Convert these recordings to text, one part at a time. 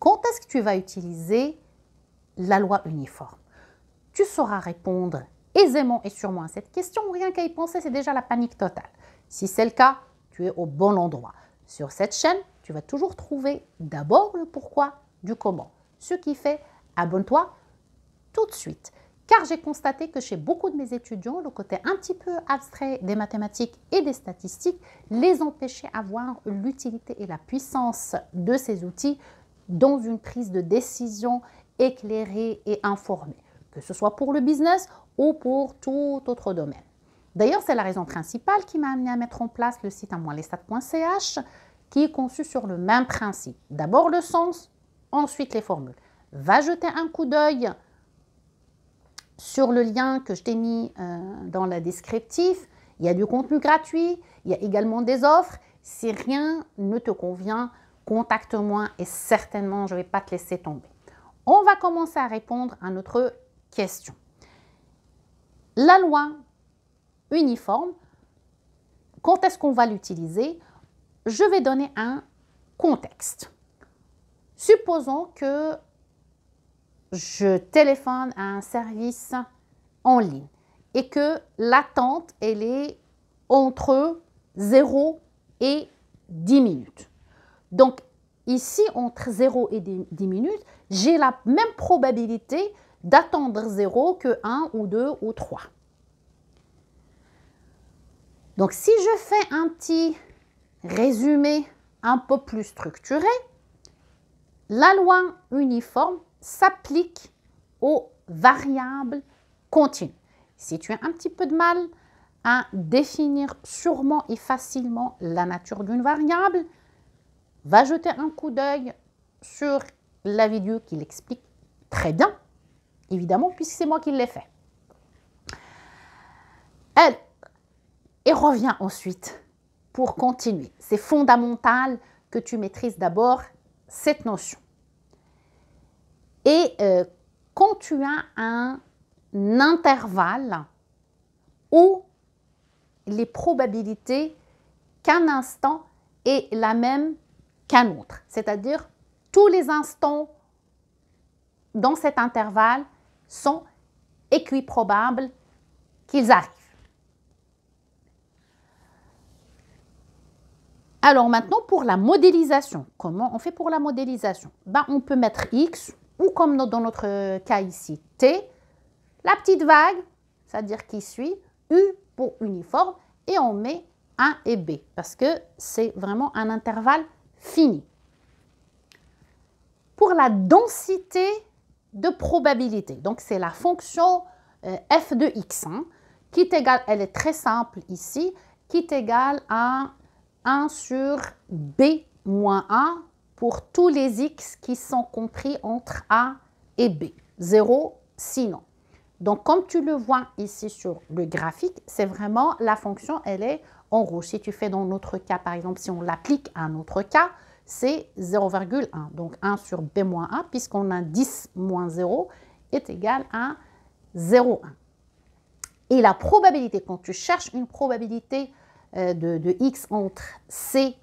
quand est-ce que tu vas utiliser la loi uniforme? Tu sauras répondre aisément et sûrement à cette question. Rien qu'à y penser, c'est déjà la panique totale. Si c'est le cas, tu es au bon endroit. Sur cette chaîne, tu vas toujours trouver d'abord le pourquoi du comment. Ce qui fait, abonne-toi tout de suite. Car j'ai constaté que chez beaucoup de mes étudiants, le côté un petit peu abstrait des mathématiques et des statistiques les empêchait d'avoir l'utilité et la puissance de ces outils dans une prise de décision éclairée et informée, que ce soit pour le business ou pour tout autre domaine. D'ailleurs, c'est la raison principale qui m'a amené à mettre en place le site amoinlestats.ch qui est conçu sur le même principe. D'abord le sens, ensuite les formules. Va jeter un coup d'œil sur le lien que je t'ai mis dans le descriptif. Il y a du contenu gratuit, il y a également des offres. Si rien ne te convient, contacte-moi et certainement je ne vais pas te laisser tomber. On va commencer à répondre à notre question. La loi uniforme, quand est-ce qu'on va l'utiliser? Je vais donner un contexte. Supposons que je téléphone à un service en ligne et que l'attente, elle est entre 0 et 10 minutes. Donc, ici, entre 0 et 10 minutes, j'ai la même probabilité d'attendre 0 que 1 ou 2 ou 3. Donc, si je fais un petit résumé un peu plus structuré, la loi uniforme s'applique aux variables continues. Si tu as un petit peu de mal à définir sûrement et facilement la nature d'une variable, va jeter un coup d'œil sur la vidéo qui l'explique très bien, évidemment, puisque c'est moi qui l'ai fait. Et reviens ensuite pour continuer. C'est fondamental que tu maîtrises d'abord cette notion. Et quand tu as un intervalle où les probabilités qu'un instant est la même qu'un autre, c'est-à-dire tous les instants dans cet intervalle sont équiprobables qu'ils arrivent. Alors maintenant, pour la modélisation, comment on fait pour la modélisation? On peut mettre X ou comme dans notre cas ici, T, la petite vague, c'est-à-dire qui suit, U pour uniforme, et on met A et B parce que c'est vraiment un intervalle fini. Pour la densité de probabilité, donc c'est la fonction f de x, qui est égale, elle est très simple ici, qui est égale à 1 sur b moins 1 pour tous les x qui sont compris entre a et b, 0 sinon. Donc, comme tu le vois ici sur le graphique, c'est vraiment la fonction, elle est en rouge. Si tu fais dans notre cas, par exemple, si on l'applique à un autre cas, c'est 0,1. Donc, 1 sur b moins 1, puisqu'on a 10 moins 0, est égal à 0,1. Et la probabilité, quand tu cherches une probabilité de x entre C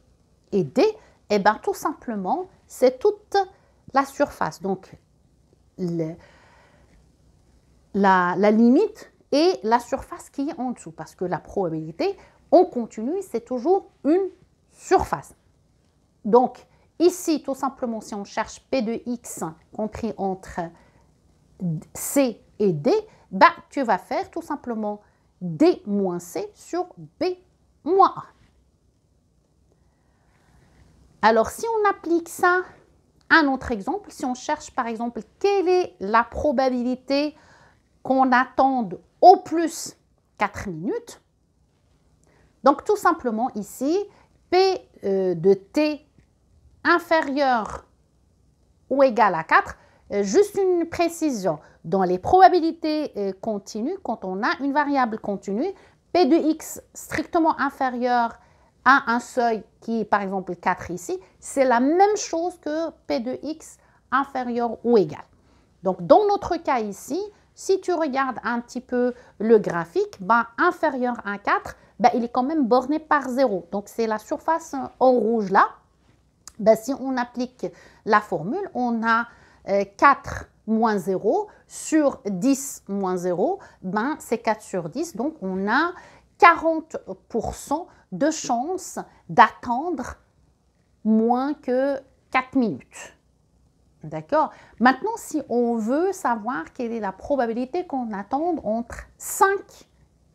et D, eh bien, tout simplement, c'est toute la surface. Donc, la limite et la surface qui est en dessous. Parce que la probabilité, en continu, c'est toujours une surface. Donc, ici, tout simplement, si on cherche P de x compris entre C et D, tu vas faire tout simplement D moins C sur B moins A. Alors, si on applique ça à un autre exemple, si on cherche par exemple quelle est la probabilité qu'on attende au plus 4 minutes, donc tout simplement ici, P de T inférieur ou égal à 4, juste une précision, dans les probabilités continues, quand on a une variable continue, P de x strictement inférieur à un seuil qui est par exemple 4 ici, c'est la même chose que P de x inférieur ou égal. Donc dans notre cas ici, si tu regardes un petit peu le graphique, inférieur à 4, il est quand même borné par 0. Donc c'est la surface en rouge là. Ben, si on applique la formule, on a 4 moins 0 sur 10 moins 0, ben, c'est 4 sur 10. Donc, on a 40% de chance d'attendre moins que 4 minutes. D'accord? Maintenant, si on veut savoir quelle est la probabilité qu'on attende entre 5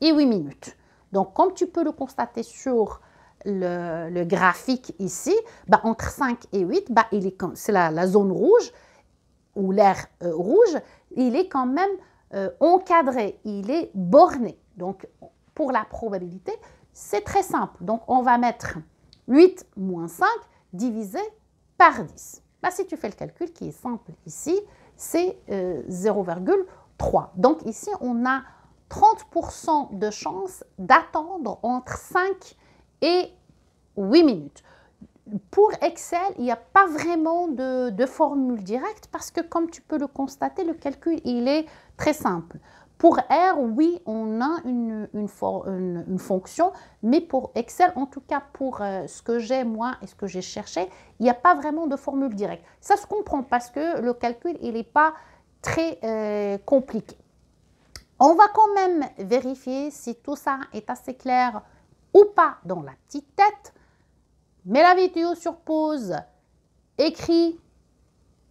et 8 minutes. Donc, comme tu peux le constater sur le graphique ici, bah, entre 5 et 8, bah, c'est la zone rouge ou l'air rouge, il est quand même encadré, il est borné. Donc, pour la probabilité, c'est très simple. Donc, on va mettre 8 moins 5 divisé par 10. Bah, si tu fais le calcul qui est simple ici, c'est 0,3. Donc, ici, on a 30% de chance d'attendre entre 5 et 8 minutes. Pour Excel, il n'y a pas vraiment de formule directe parce que comme tu peux le constater, le calcul, il est très simple. Pour R, oui, on a une fonction, mais pour Excel, en tout cas pour ce que j'ai moi et ce que j'ai cherché, il n'y a pas vraiment de formule directe. Ça se comprend parce que le calcul, il n'est pas très compliqué. On va quand même vérifier si tout ça est assez clair ou pas dans la petite tête. Mets la vidéo sur pause, écris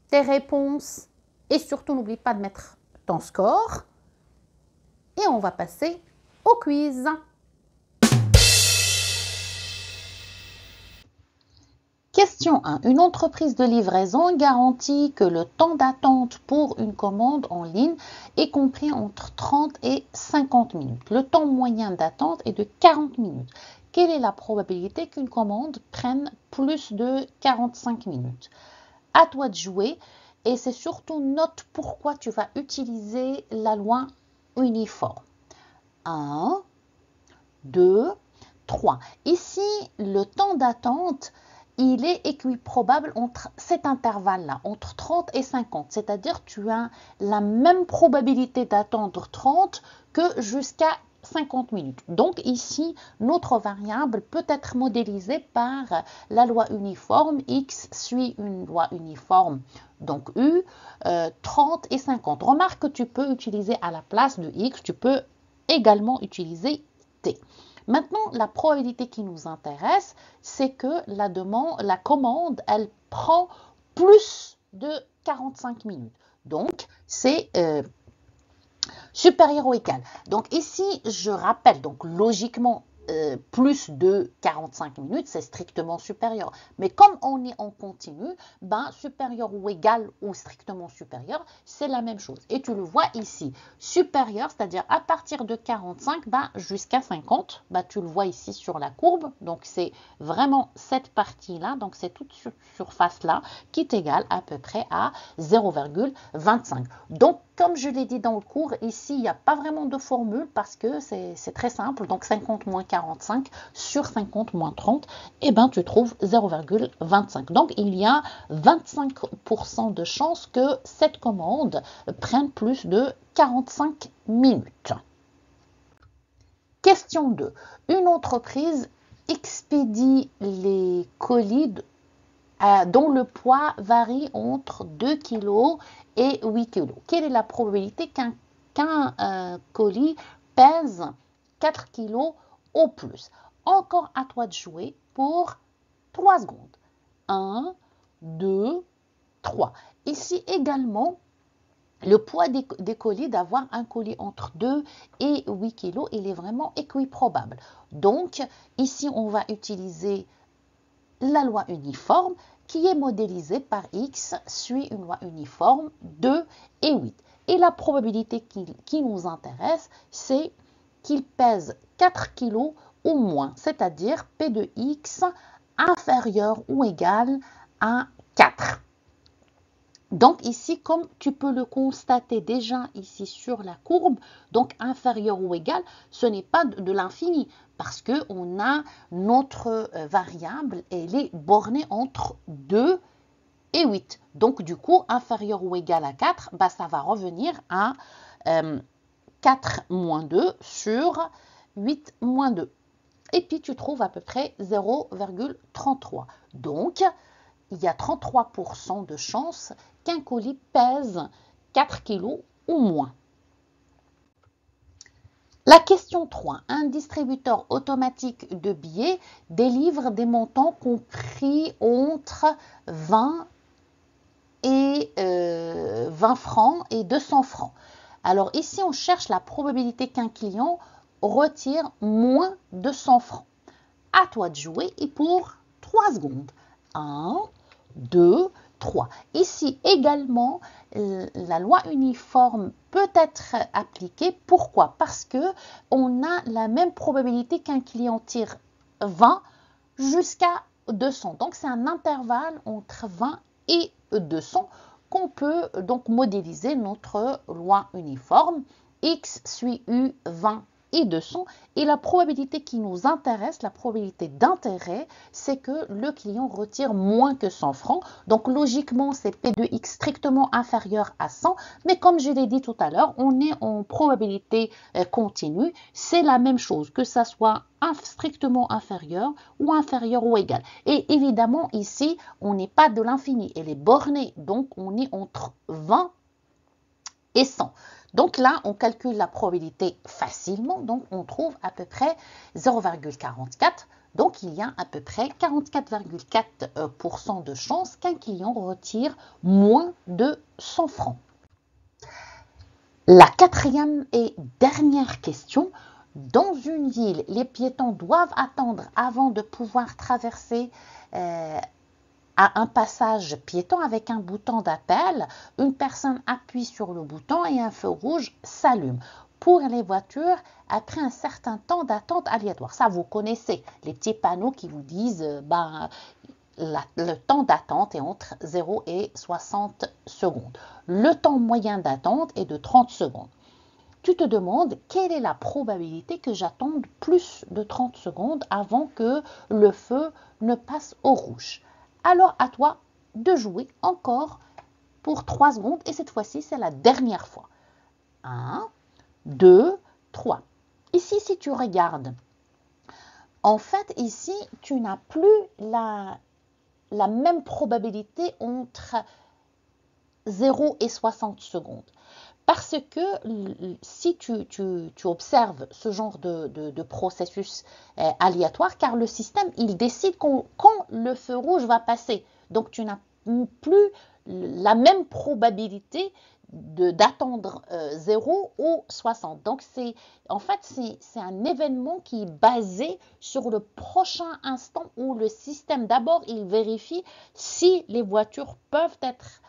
tes réponses et surtout n'oublie pas de mettre ton score. Et on va passer au quiz. Question 1. Une entreprise de livraison garantit que le temps d'attente pour une commande en ligne est compris entre 30 et 50 minutes. Le temps moyen d'attente est de 40 minutes. Quelle est la probabilité qu'une commande prenne plus de 45 minutes? À toi de jouer et c'est surtout note pourquoi tu vas utiliser la loi uniforme. 1, 2, 3. Ici, le temps d'attente, il est équiprobable entre cet intervalle-là, entre 30 et 50. C'est-à-dire tu as la même probabilité d'attendre 30 que jusqu'à 50 minutes. Donc ici, notre variable peut être modélisée par la loi uniforme. X suit une loi uniforme, donc U, 30 et 50. Remarque que tu peux utiliser à la place de X, tu peux également utiliser T. Maintenant, la probabilité qui nous intéresse, c'est que la commande, elle prend plus de 45 minutes. Donc, c'est supérieur ou égal. Donc ici, je rappelle, donc logiquement, plus de 45 minutes, c'est strictement supérieur. Mais comme on est en continu, ben, supérieur ou égal ou strictement supérieur, c'est la même chose. Et tu le vois ici, supérieur, c'est-à-dire à partir de 45 ben, jusqu'à 50, ben, tu le vois ici sur la courbe. Donc c'est vraiment cette partie-là, donc c'est toute cette surface-là qui est égale à peu près à 0,25. Donc, comme je l'ai dit dans le cours, ici, il n'y a pas vraiment de formule parce que c'est très simple. Donc, 50 moins 45 sur 50 moins 30, eh ben, tu trouves 0,25. Donc, il y a 25% de chances que cette commande prenne plus de 45 minutes. Question 2. Une entreprise expédie les colis dont le poids varie entre 2 kg et 8 kg. Quelle est la probabilité qu'un colis pèse 4 kg au plus? Encore à toi de jouer pour 3 secondes. 1, 2, 3. Ici également, le poids des colis, d'avoir un colis entre 2 et 8 kg, il est vraiment équiprobable. Donc, ici, on va utiliser la loi uniforme qui est modélisée par X suit une loi uniforme 2 et 8. Et la probabilité qui nous intéresse, c'est qu'il pèse 4 kg ou moins, c'est-à-dire P de X inférieur ou égal à 4. Donc ici, comme tu peux le constater déjà ici sur la courbe, donc inférieur ou égal, ce n'est pas de l'infini parce qu'on a notre variable, elle est bornée entre 2 et 8. Donc du coup, inférieur ou égal à 4, bah, ça va revenir à 4 moins 2 sur 8 moins 2. Et puis tu trouves à peu près 0,33. Donc, il y a 33% de chances qu'un colis pèse 4 kg ou moins. La question 3. Un distributeur automatique de billets délivre des montants compris entre 20 francs et 200 francs. Alors ici, on cherche la probabilité qu'un client retire moins de 100 francs. À toi de jouer et pour 3 secondes. 1, 2, 3. Ici également, la loi uniforme peut être appliquée. Pourquoi? Parce qu'on a la même probabilité qu'un client tire 20 jusqu'à 200. Donc, c'est un intervalle entre 20 et 200 qu'on peut donc modéliser notre loi uniforme. X suit U, 20 et 200. Et la probabilité qui nous intéresse, la probabilité d'intérêt, c'est que le client retire moins que 100 francs. Donc, logiquement, c'est P de X strictement inférieur à 100. Mais comme je l'ai dit tout à l'heure, on est en probabilité continue. C'est la même chose, que ça soit strictement inférieur ou égal. Et évidemment, ici, on n'est pas de l'infini. Elle est bornée. Donc, on est entre 20 et 100. Donc là, on calcule la probabilité facilement. Donc, on trouve à peu près 0,44. Donc, il y a à peu près 44,4% de chances qu'un client retire moins de 100 francs. La quatrième et dernière question. Dans une ville, les piétons doivent attendre avant de pouvoir traverser à un passage piéton avec un bouton d'appel. Une personne appuie sur le bouton et un feu rouge s'allume. Pour les voitures, après un certain temps d'attente aléatoire. Ça, vous connaissez les petits panneaux qui vous disent le temps d'attente est entre 0 et 60 secondes. Le temps moyen d'attente est de 30 secondes. Tu te demandes quelle est la probabilité que j'attende plus de 30 secondes avant que le feu ne passe au rouge. Alors, à toi de jouer encore pour 3 secondes. Et cette fois-ci, c'est la dernière fois. 1, 2, 3. Ici, si tu regardes, en fait, ici, tu n'as plus la même probabilité entre 0 et 60 secondes. Parce que si tu observes ce genre de processus aléatoire, car le système, il décide quand le feu rouge va passer. Donc, tu n'as plus la même probabilité d'attendre 0 ou 60. Donc, en fait, c'est un événement qui est basé sur le prochain instant où le système, d'abord, il vérifie si les voitures peuvent être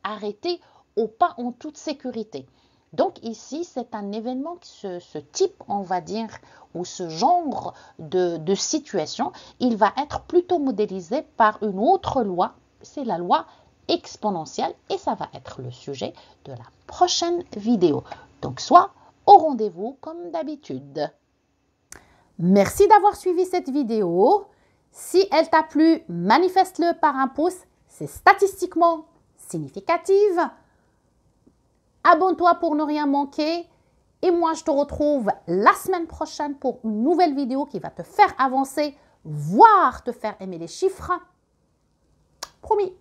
arrêtées ou pas en toute sécurité. Donc ici, c'est un événement, ce type, on va dire, ou ce genre de situation, il va être plutôt modélisé par une autre loi, c'est la loi exponentielle, et ça va être le sujet de la prochaine vidéo. Donc, sois au rendez-vous comme d'habitude. Merci d'avoir suivi cette vidéo. Si elle t'a plu, manifeste-le par un pouce, c'est statistiquement significatif. Abonne-toi pour ne rien manquer. Et moi, je te retrouve la semaine prochaine pour une nouvelle vidéo qui va te faire avancer, voire te faire aimer les chiffres. Promis.